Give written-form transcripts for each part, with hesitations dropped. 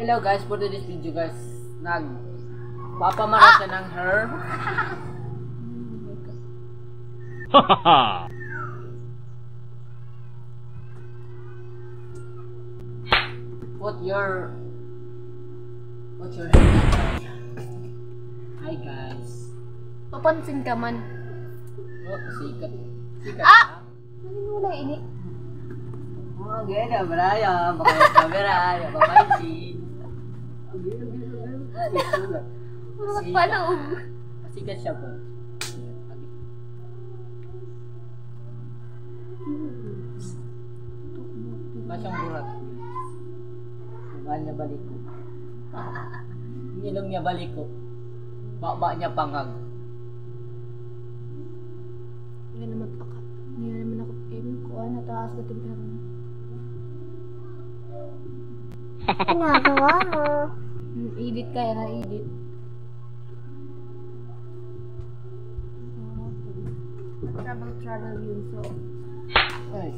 Hello guys, for today's video guys, nagpapamara siya ng hair. Put your hair. Hi guys. Papansin ka man. Oh, sikat. Sikat Ah! na. Nanimula ini. Oh, ganda, Brian. Baka yung camera, yung papansin. Bakit pala Sikat siya po. Masyang burat. Sugan niya balik ko. Ilong niya balik ko. Baba niya pangag. Hindi naman ako kuha na taas ka timpero. Ginagawa mo. Edit kaya na edit. Travel yun so. Yes.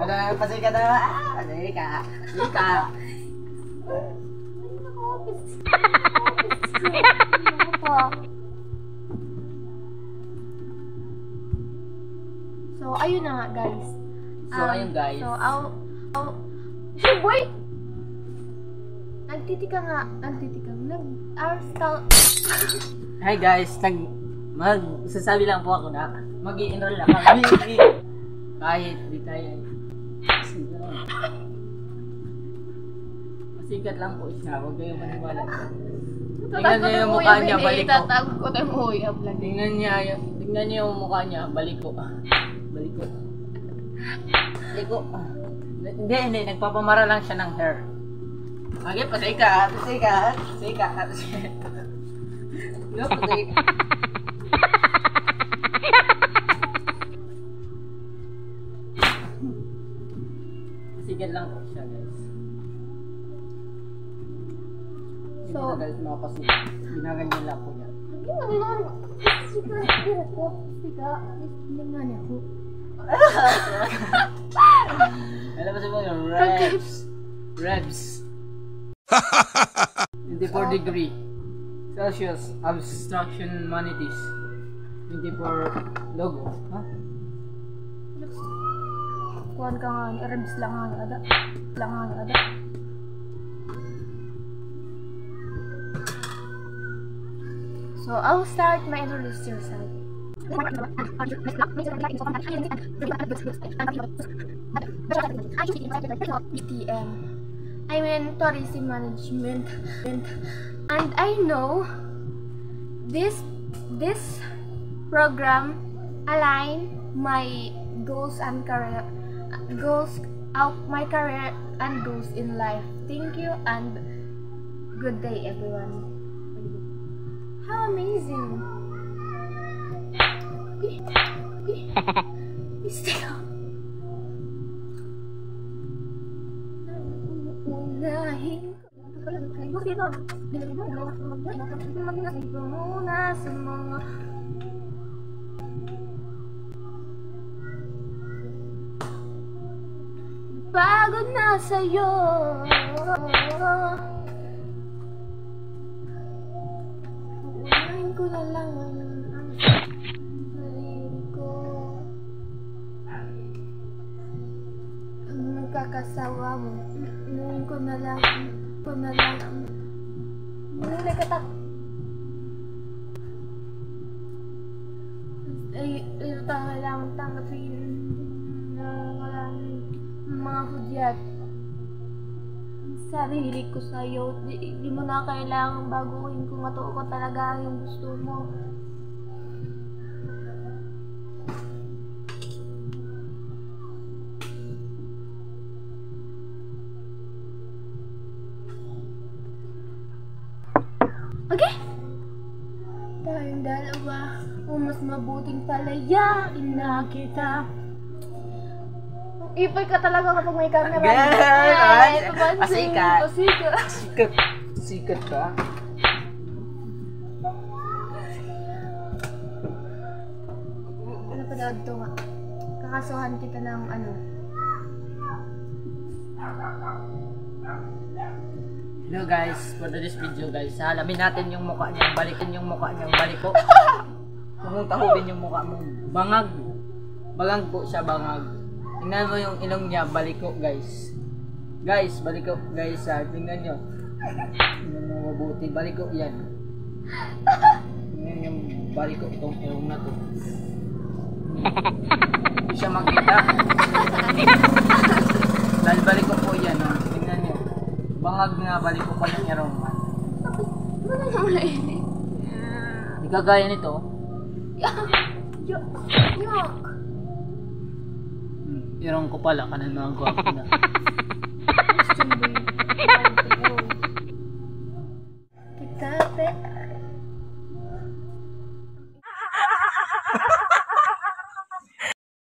Ada kasi ka na. Dali ka. So ayun na nga guys. Ayun guys. Boy! Nagtitika. Nag-arstyle. Hi guys, magsasabi lang po ako na mag-i-enroll na kami. Kahit di tayo masikat lang po siya, huwag kayong maniwala. Tingnan niyo yung mukha niya, balik ko. Tingnan niyo yung mukha niya, balik ko. Hindi, nagpapamara lang siya ng hair. Okay, pasay ka. No, pasay ka. Sigat lang po siya, guys. So, guys, mga pasigat. Ginaganyan lang po niya. Alam mo sa mga Rebs 24 degree Celsius Abstraction Humanities 24 logo. Kuhan ka nga, Rebs lang nga ada. So, I'll start my introduce yourself. TM. I'm in tourism management, and I know this program align my goals and my career and goals in life. Thank you and good day, everyone. How amazing! Pagod na sa'yo. Unahin ko na lang ang sarili ko. Ang nagkakasawa mo. Unahin ko na lang ang nagkatak. Ay, lang tanggapin na mga hudyat. Sarili ko sa'yo, di mo na kailangang baguhin kung matuo ko talaga yung gusto mo. Okay? Tayong dalawa, o mas mabuting palayain na kita. Ipay ka talaga kapag may camera. Sikat ka. Ano pa daw ito nga? kakasuhan kita ng ano. Hello guys, for this video guys, halamin natin yung mukha niya, balikin yung mukha niya, baliko. Kung tahubin yung mukha mo, bangag. Bangang po siya, bangag. Tingnan mo yung ilong niya, baliko guys. Guys, baliko guys ha, tingnan nyo. Tingnan mo mabuti, baliko yan. Tingnan yung baliko itong ilong na to. Hindi siya makita. Dahil baliko po yan ha, tingnan nyo. Bangag nga, baliko pa yung ilong. Hindi kagaya nito. Yuck! Irong ko pala, kanan mga gwapo na. Question ba yun?